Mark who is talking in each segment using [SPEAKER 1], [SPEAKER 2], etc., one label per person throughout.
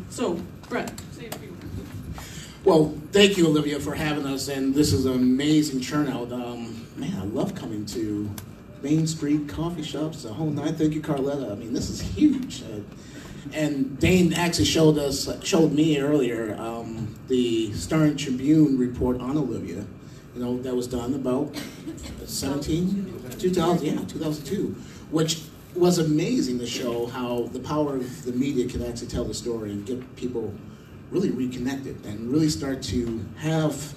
[SPEAKER 1] So, Brett, say a few words.
[SPEAKER 2] Well, thank you, Olivia, for having us, and this is an amazing turnout. Man, I love coming to Main Street coffee shops, the whole night. Thank you, Carletta. I mean, this is huge. And Dane actually showed me earlier the Star Tribune report on Olivia, that was done about 2002, which was amazing to show how the power of the media can actually tell the story and get people really reconnected and really start to have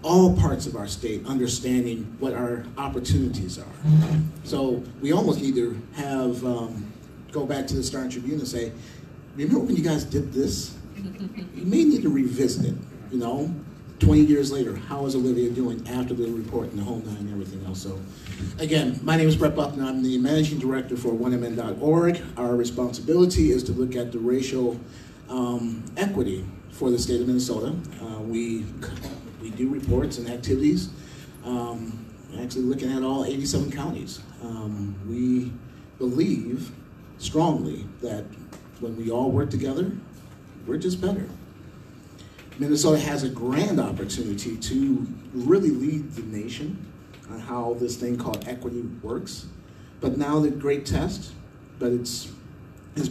[SPEAKER 2] all parts of our state understanding what our opportunities are. So we almost need to have, go back to the Star Tribune and say, remember when you guys did this? You may need to revisit it, 20 years later, how is Olivia doing after the report and the whole nine and everything else? So, again, my name is Brett Buckner. I'm the managing director for 1MN.org. Our responsibility is to look at the racial equity for the state of Minnesota. We do reports and activities, actually looking at all 87 counties. We believe strongly that when we all work together, we're just better. Minnesota has a grand opportunity to really lead the nation on how this thing called equity works. But now the great test, but it's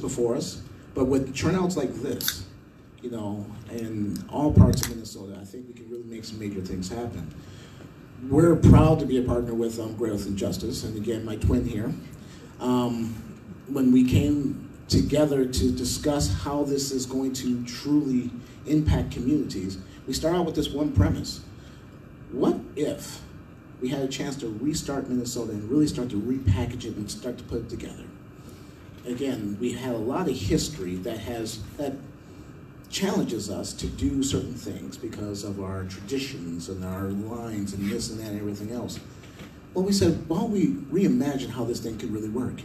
[SPEAKER 2] before us. But with turnouts like this, in all parts of Minnesota, I think we can really make some major things happen. We're proud to be a partner with Growth and Justice, and again, my twin here. When we came together to discuss how this is going to truly impact communities, we start out with this one premise. What if we had a chance to restart Minnesota and really start to repackage it and start to put it together? Again, we had a lot of history that challenges us to do certain things because of our traditions and our lines and this and that and everything else. Well, we said, why don't we reimagine how this thing could really work?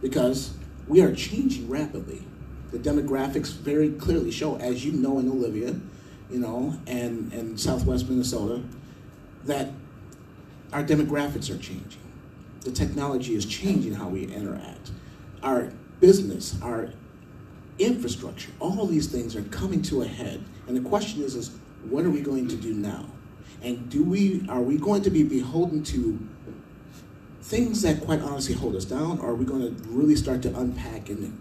[SPEAKER 2] Because we are changing rapidly. The demographics very clearly show, as you know in Olivia, and Southwest Minnesota, that our demographics are changing. The technology is changing how we interact. Our business, our infrastructure, all these things are coming to a head. And the question is what are we going to do now? And are we going to be beholden to things that quite honestly hold us down, or are we going to really start to unpack and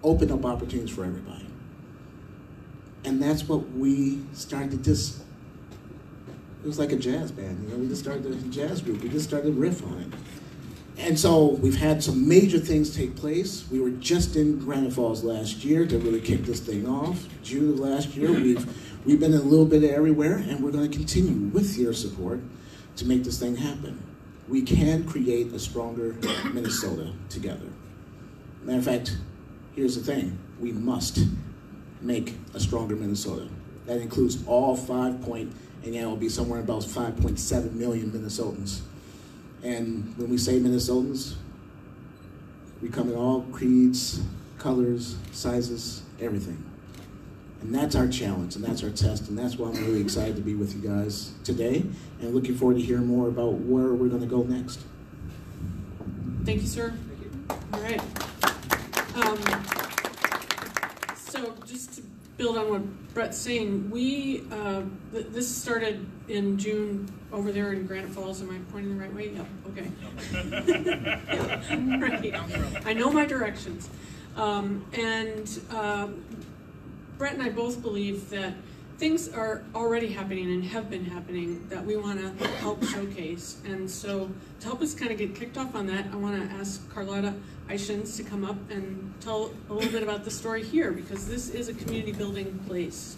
[SPEAKER 2] open up opportunities for everybody? And that's what we started it was like a jazz band, we just started a jazz group, we just started to riff on it. And so we've had some major things take place. We were just in Granite Falls last year to really kick this thing off. June of last year, we've been in a little bit of everywhere, and we're going to continue with your support to make this thing happen. We can create a stronger Minnesota together. Matter of fact, here's the thing. We must make a stronger Minnesota. That includes all and it will be somewhere about 5.7 million Minnesotans. And when we say Minnesotans, we come in all creeds, colors, sizes, everything. And that's our challenge, and that's our test, and that's why I'm really excited to be with you guys today, and looking forward to hearing more about where we're going to go next.
[SPEAKER 1] Thank you, sir. Thank you. All right. So just to build on what Brett's saying, this started in June over there in Granite Falls. Am I pointing the right way? Yeah, okay. Yeah, right. I know my directions. Brett and I both believe that things are already happening and have been happening that we want to help showcase. And so to help us kind of get kicked off on that, I want to ask Carlotta Eichens to come up and tell a little bit about the story here, because this is a community building place.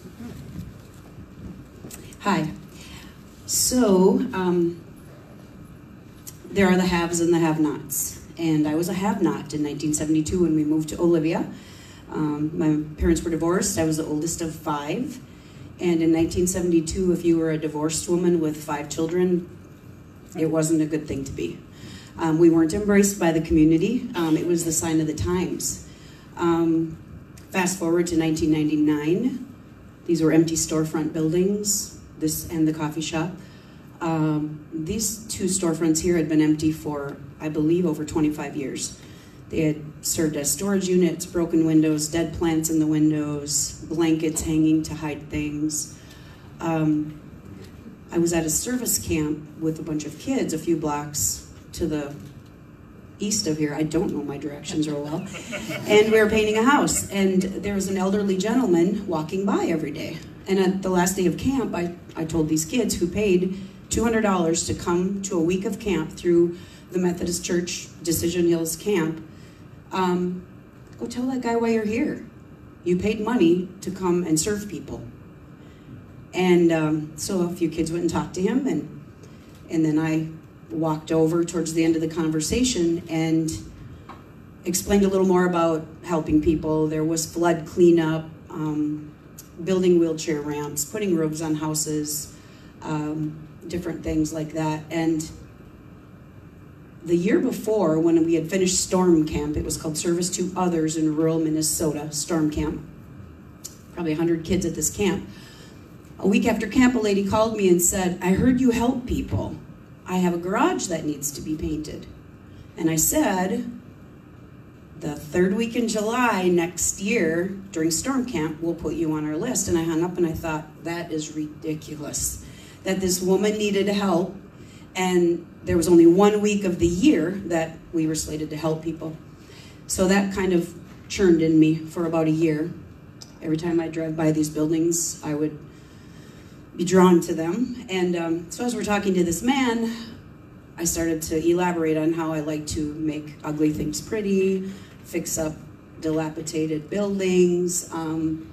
[SPEAKER 3] Hi. So there are the haves and the have-nots. And I was a have-not in 1972 when we moved to Olivia. My parents were divorced. I was the oldest of 5. And in 1972, if you were a divorced woman with 5 children, it wasn't a good thing to be. We weren't embraced by the community. It was the sign of the times. Fast forward to 1999. These were empty storefront buildings, this and the coffee shop. These 2 storefronts here had been empty for, I believe, over 25 years. They had served as storage units, broken windows, dead plants in the windows, blankets hanging to hide things. I was at a service camp with a bunch of kids a few blocks to the east of here. I don't know my directions real well. And we were painting a house, and there was an elderly gentleman walking by every day. And at the last day of camp, I told these kids who paid $200 to come to a week of camp through the Methodist Church Decision Hills camp, go tell that guy why you're here. You paid money to come and serve people. And so a few kids went and talked to him, and then I walked over towards the end of the conversation and explained a little more about helping people. There was flood cleanup, building wheelchair ramps, putting roofs on houses, different things like that. And the year before, when we had finished Storm Camp, it was called Service to Others in rural Minnesota, Storm Camp, probably 100 kids at this camp. A week after camp, a lady called me and said, I heard you help people. I have a garage that needs to be painted. And I said, the third week in July next year, during Storm Camp, we'll put you on our list. And I hung up and I thought, that is ridiculous. That this woman needed help, and there was only 1 week of the year that we were slated to help people. So that kind of churned in me for about a year. Every time I drive by these buildings, I would be drawn to them. And so as we're talking to this man, I started to elaborate on how I like to make ugly things pretty, fix up dilapidated buildings, kind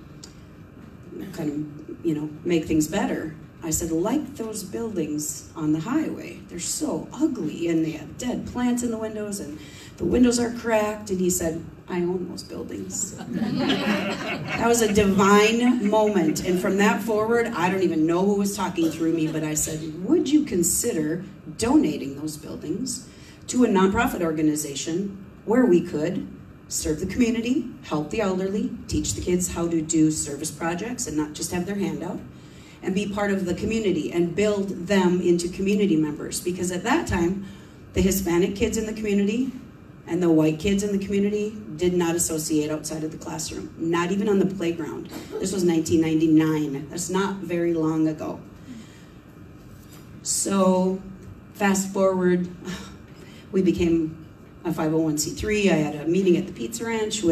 [SPEAKER 3] of, make things better. I said, like those buildings on the highway, they're so ugly, and they have dead plants in the windows, and the windows are cracked. And he said, I own those buildings. That was a divine moment. And from that forward, I don't even know who was talking through me, but I said, would you consider donating those buildings to a nonprofit organization where we could serve the community, help the elderly, teach the kids how to do service projects and not just have their hand out, and be part of the community and build them into community members? Because at that time, the Hispanic kids in the community and the white kids in the community did not associate outside of the classroom, not even on the playground. This was 1999. That's not very long ago. So fast forward, we became a 501c3. I had a meeting at the Pizza Ranch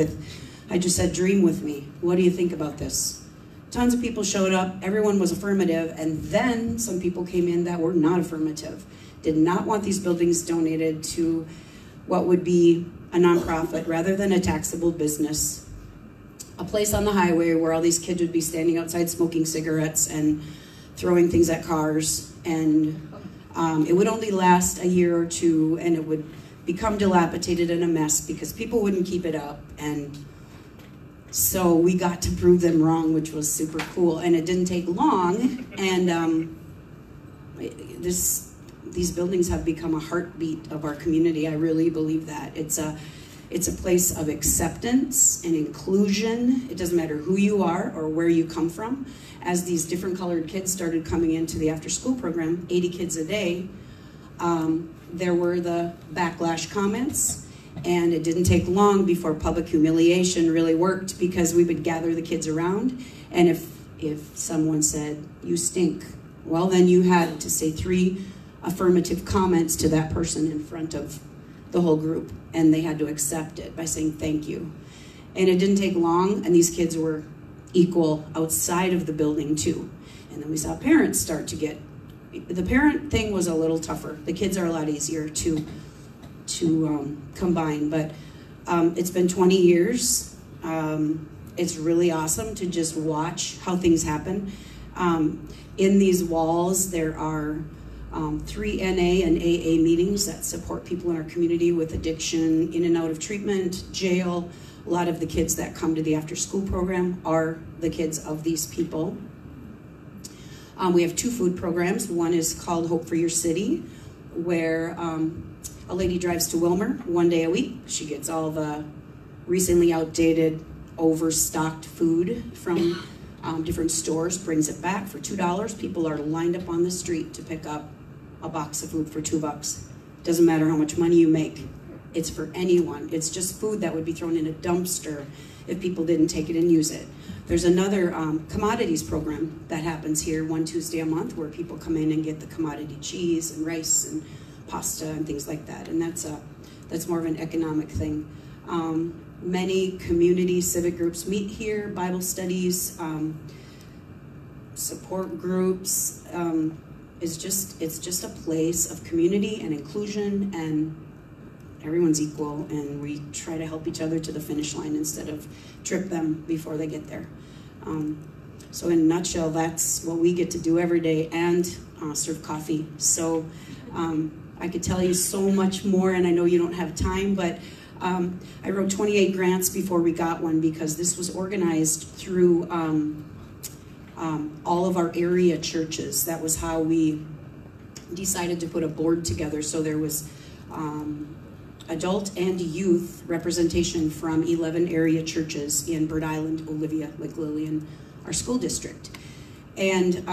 [SPEAKER 3] I just said, dream with me. What do you think about this? Tons of people showed up, everyone was affirmative, and then some people came in that were not affirmative, did not want these buildings donated to what would be a nonprofit rather than a taxable business. A place on the highway where all these kids would be standing outside smoking cigarettes and throwing things at cars, and it would only last a year or two, and it would become dilapidated and a mess because people wouldn't keep it up. And so we got to prove them wrong, which was super cool. And it didn't take long, and these buildings have become a heartbeat of our community. I really believe that. It's a place of acceptance and inclusion. It doesn't matter who you are or where you come from. As these different colored kids started coming into the after-school program, 80 kids a day, there were the backlash comments. And it didn't take long before public humiliation really worked, because we would gather the kids around, and if someone said, you stink, well, then you had to say 3 affirmative comments to that person in front of the whole group, and they had to accept it by saying thank you. And it didn't take long, and these kids were equal outside of the building too. And then we saw parents start to get, the parent thing was a little tougher. The kids are a lot easier to combine, but it's been 20 years. It's really awesome to just watch how things happen. In these walls, there are 3 NA and AA meetings that support people in our community with addiction, in and out of treatment, jail. A lot of the kids that come to the after-school program are the kids of these people. We have 2 food programs. One is called Hope for Your City, where a lady drives to Wilmer 1 day a week. She gets all the recently outdated, overstocked food from different stores, brings it back for $2. People are lined up on the street to pick up a box of food for $2. Doesn't matter how much money you make. It's for anyone. It's just food that would be thrown in a dumpster if people didn't take it and use it. There's another commodities program that happens here one Tuesday a month where people come in and get the commodity cheese and rice and pasta and things like that. And that's more of an economic thing. Many community civic groups meet here, Bible studies, support groups. It's just a place of community and inclusion, and everyone's equal, and we try to help each other to the finish line instead of trip them before they get there. So in a nutshell, that's what we get to do every day, and serve coffee. So I could tell you so much more, and I know you don't have time, but I wrote 28 grants before we got one, because this was organized through all of our area churches. That was how we decided to put a board together. So there was adult and youth representation from 11 area churches in Bird Island, Olivia, Lake Lillian, our school district. And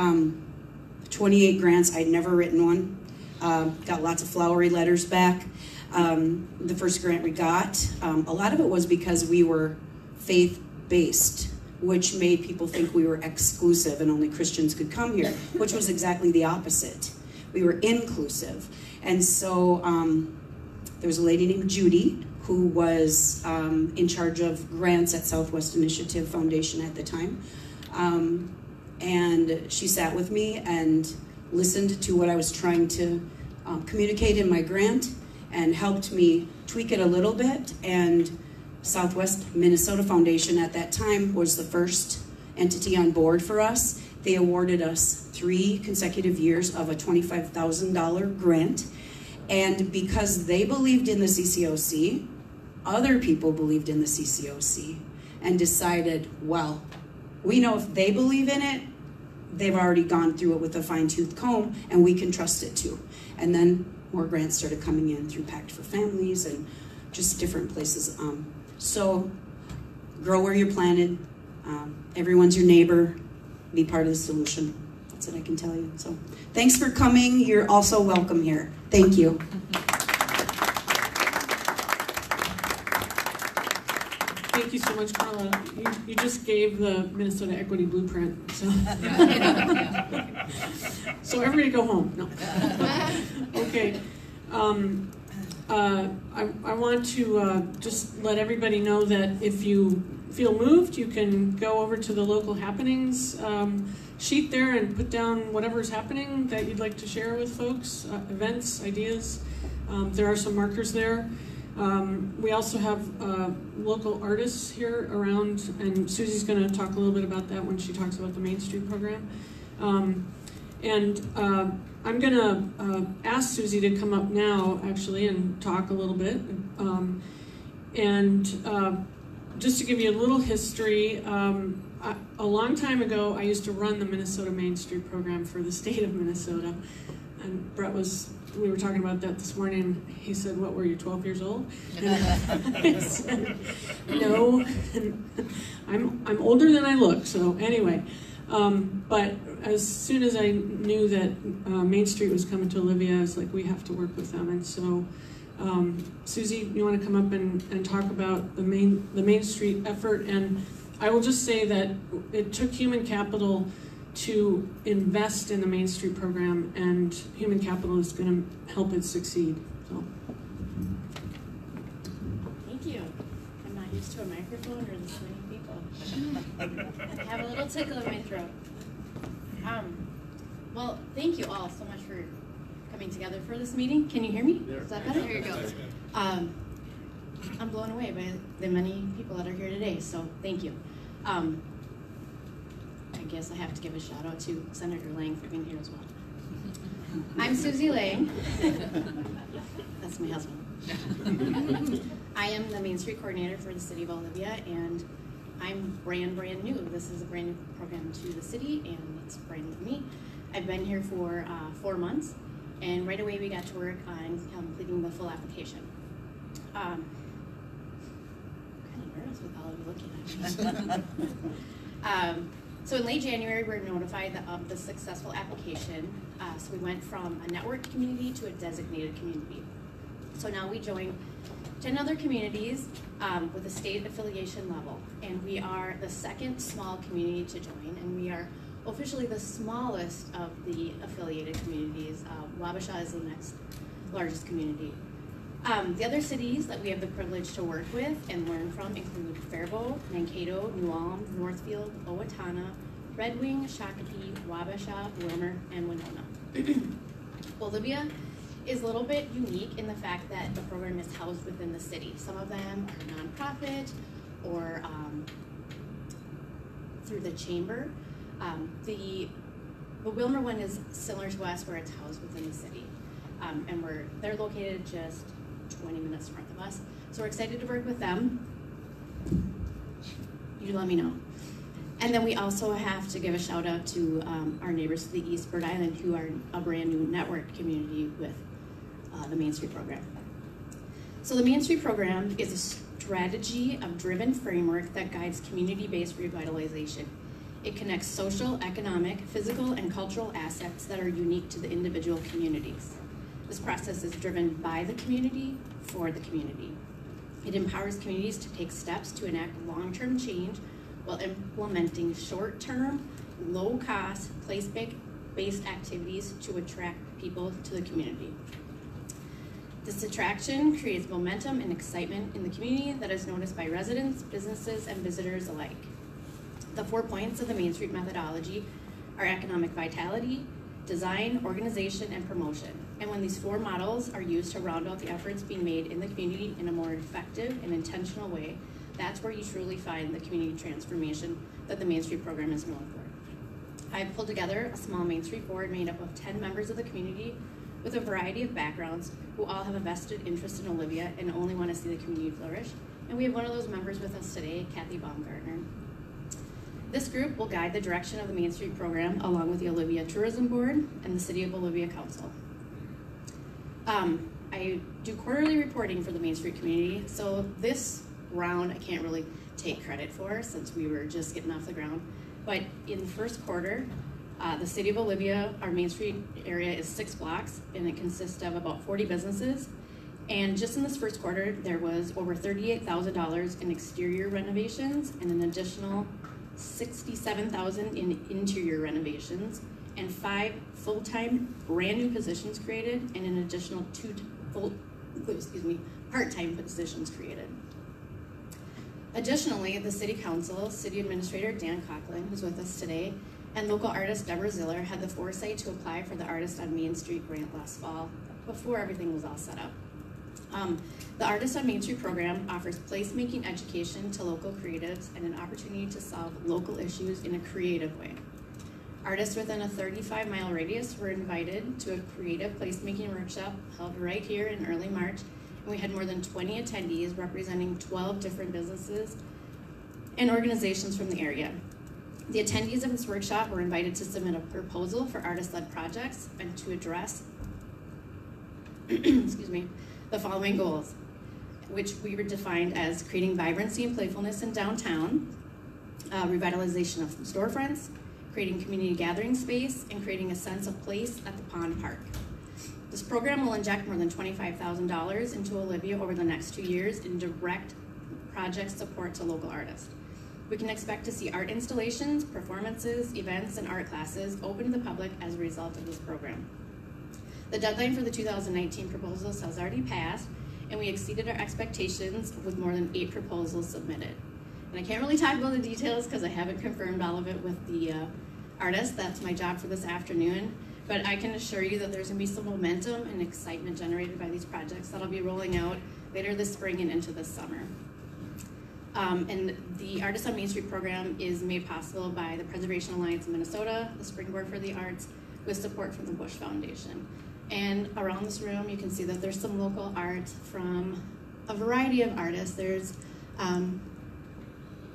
[SPEAKER 3] 28 grants. I'd never written one. Got lots of flowery letters back. The first grant we got, a lot of it was because we were faith-based, which made people think we were exclusive and only Christians could come here, which was exactly the opposite. We were inclusive. And so there was a lady named Judy who was in charge of grants at Southwest Initiative Foundation at the time. And she sat with me and listened to what I was trying to communicate in my grant and helped me tweak it a little bit. And Southwest Minnesota Foundation at that time was the first entity on board for us. They awarded us 3 consecutive years of a $25,000 grant. And because they believed in the CCOC, other people believed in the CCOC and decided, well, we know if they believe in it, they've already gone through it with a fine-tooth comb, and we can trust it too. And then more grants started coming in through Pact for Families and just different places. So grow where you're planted. Everyone's your neighbor. Be part of the solution. That's what I can tell you. So thanks for coming. You're also welcome here. Thank you.
[SPEAKER 1] Thank you so much, Carla. You just gave the Minnesota Equity Blueprint. So, so everybody go home. No. Okay. I want to just let everybody know that if you feel moved, you can go over to the local happenings sheet there and put down whatever's happening that you'd like to share with folks, events, ideas. There are some markers there. We also have local artists here around, and Susie's going to talk a little bit about that when she talks about the Main Street program. I'm going to ask Susie to come up now, actually, and talk a little bit. Just to give you a little history, a long time ago, I used to run the Minnesota Main Street program for the state of Minnesota. And Brett we were talking about that this morning. He said, what were you, 12 years old? And I said, no, I'm older than I look, so anyway. But as soon as I knew that Main Street was coming to Olivia, I was like, we have to work with them. And so, Susie, you want to come up and talk about the Main Street effort? And I will just say that it took human capital to invest in the Main Street program, and human capital is going to help it succeed. So.
[SPEAKER 4] Thank you. I'm not used to a microphone or this many people. I have a little tickle in my throat. Well, thank you all so much for coming together for this meeting. Can you hear me? Is that better? There you go. I'm blown away by the many people that are here today, so thank you. I guess I have to give a shout out to Senator Lang for being here as well. I'm Susie Lang. That's my husband. I am the Main Street coordinator for the city of Olivia, and I'm brand new. This is a brand new program to the city, and it's brand new for me. I've been here for 4 months, and right away we got to work on completing the full application. I'm kind of nervous with all of you looking at me. So in late January, we were notified of the successful application. So we went from a networked community to a designated community. So now we join 10 other communities with a state affiliation level, and we are the second small community to join, and we are officially the smallest of the affiliated communities. Wabasha is the next largest community. The other cities that we have the privilege to work with and learn from include Faribault, Mankato, New Ulm, Northfield, Owatonna, Red Wing, Shakopee, Wabasha, Willmar, and Winona. Olivia is a little bit unique in the fact that the program is housed within the city. Some of them are nonprofit or through the chamber. The Willmar one is similar to us, where it's housed within the city. And they're located just 20 minutes north of us. So we're excited to work with them. You let me know. And then we also have to give a shout out to our neighbors to the east, Bird Island, who are a brand new network community with the Main Street program. So the Main Street program is a strategy of driven framework that guides community-based revitalization. It connects social, economic, physical, and cultural assets that are unique to the individual communities. This process is driven by the community for the community. It empowers communities to take steps to enact long-term change while implementing short-term, low-cost, place-based activities to attract people to the community. This attraction creates momentum and excitement in the community that is noticed by residents, businesses, and visitors alike. The 4 points of the Main Street methodology are economic vitality, design, organization, and promotion. And when these 4 models are used to round out the efforts being made in the community in a more effective and intentional way, that's where you truly find the community transformation that the Main Street program is known for. I've pulled together a small Main Street board made up of 10 members of the community with a variety of backgrounds who all have a vested interest in Olivia and only want to see the community flourish. And we have one of those members with us today, Kathy Baumgartner. This group will guide the direction of the Main Street program along with the Olivia Tourism Board and the City of Olivia Council. I do quarterly reporting for the Main Street community, so this round I can't really take credit for since we were just getting off the ground. But in the first quarter, the City of Olivia, our Main Street area is 6 blocks, and it consists of about 40 businesses. And just in this first quarter, there was over $38,000 in exterior renovations and an additional $67,000 in interior renovations, and 5 full-time brand new positions created, and an additional 2 part-time positions created. Additionally, the City Council, City Administrator Dan Coughlin, who's with us today, and local artist Deborah Ziller had the foresight to apply for the Artist on Main Street grant last fall, before everything was all set up. The Artist on Main Street program offers placemaking education to local creatives and an opportunity to solve local issues in a creative way. Artists within a 35-mile radius were invited to a creative placemaking workshop held right here in early March, and we had more than 20 attendees representing 12 different businesses and organizations from the area. The attendees of this workshop were invited to submit a proposal for artist-led projects and to address the following goals, which we were defined as creating vibrancy and playfulness in downtown, revitalization of storefronts, creating community gathering space, and creating a sense of place at the Pond Park. This program will inject more than $25,000 into Olivia over the next 2 years in direct project support to local artists. We can expect to see art installations, performances, events, and art classes open to the public as a result of this program. The deadline for the 2019 proposals has already passed, and we exceeded our expectations with more than 8 proposals submitted. And I can't really talk about the details because I haven't confirmed all of it with the artists. That's my job for this afternoon. But I can assure you that there's going to be some momentum and excitement generated by these projects that'll be rolling out later this spring and into this summer. And the Artists on Main Street program is made possible by the Preservation Alliance of Minnesota, the Springboard for the Arts, with support from the Bush Foundation. And around this room, you can see that there's some local art from a variety of artists. There's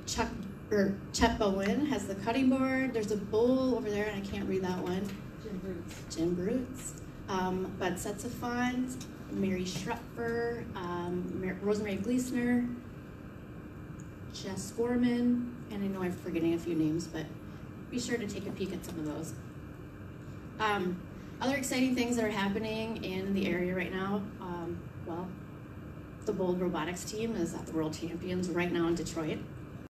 [SPEAKER 4] Chet Bowen has the cutting board. There's a bowl over there, and I can't read that one. Jim Brutes. But Sets of Fun, Mary Schrepfer, Rosemary Gleesner, Jess Gorman, and I know I'm forgetting a few names, but be sure to take a peek at some of those. Other exciting things that are happening in the area right now, well, The Bold Robotics team is at the World Champions right now in Detroit.